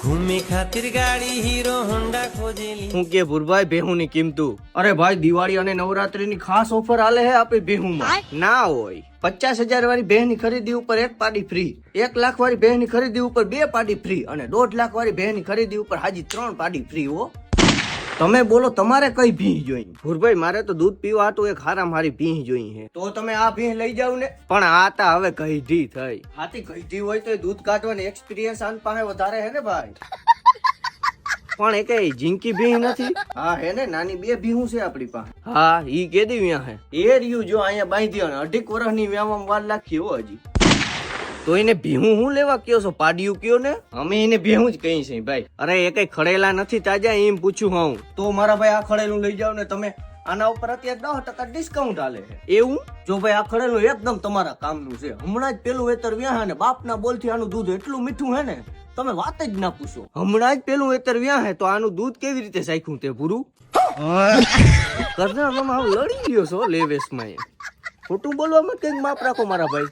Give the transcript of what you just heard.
घूमे खातिर गाड़ी हीरो होंडा खोजेली। હું કે ભુરભાઈ ભેહુની કિંમતું? અરે ભાઈ દિવાળી અને નવરાત્રીની ખાસ ઓફર આલે હે આપણી ભેહુમાં. ના હોય 50,000 વાળી ભેહની ખરીદી ઉપર 1 પાડી ફ્રી, 1 લાખ વાળી ભેહની ખરીદી ઉપર 2 પાડી ફ્રી અને 1.5 લાખ વાળી ભેહની ખરીદી ઉપર હાજી 3 પાડી ફ્રી. હો તમે બોલો તમારે કઈ ભીહ જોઈ? ભુરભાઈ મારે તો દૂધ પીવા હતું એક હારામ હારી ભીહ જોઈ હે. તો તમે આ ભીહ લઈ જાવ ને. પણ આ તા હવે ગઈઢી થઈ. હાથી ગઈઢી હોય તો દૂધ કાઢવાનો એક્સપિરિયન્સ આન પાસે વધારે હે ને ભાઈ. પણ એ કઈ જીંકી ભીહ નથી. હા હે ને, નાની 2 ભીહું છે આપણી પાસે. હા ઈ કેદી વ્યા હે? એ રહ્યું જો અહીંયા બાંધી અને 2.5 વર્ષની વ્યામાં વાર લાખી હો હજી. તો એને ભીહું હું લેવા કયો છો? પાડ્યું કયો ને. અમે એને ભેહું જ કહી છે ભાઈ. અરે એ કઈ ખડેલા નથી તાજા, એમ પૂછું હું. તો મારા ભાઈ આ ખડેલું લઈ જાવ ને તમે. આના ઉપર અત્યારે 10% ડિસ્કાઉન્ટ આલે છે. એવું? જો ભાઈ આ ખડેલું એકદમ તમારા કામનું છે. હમણાં જ પેલું વેતર વ્યા ને બાપના બોલથી આનું દૂધ એટલું મીઠું હે ને તમે વાત જ ના પૂછો. હમણાં જ પેલું વેતર વ્યા હે તો આનું દૂધ કેવી રીતે સાખ્યું તે પૂરું? કરનારમાં લડી ગયો છો લેવેશમાં. ખોટું બોલવામાં કઈક માપ રાખો મારા ભાઈ.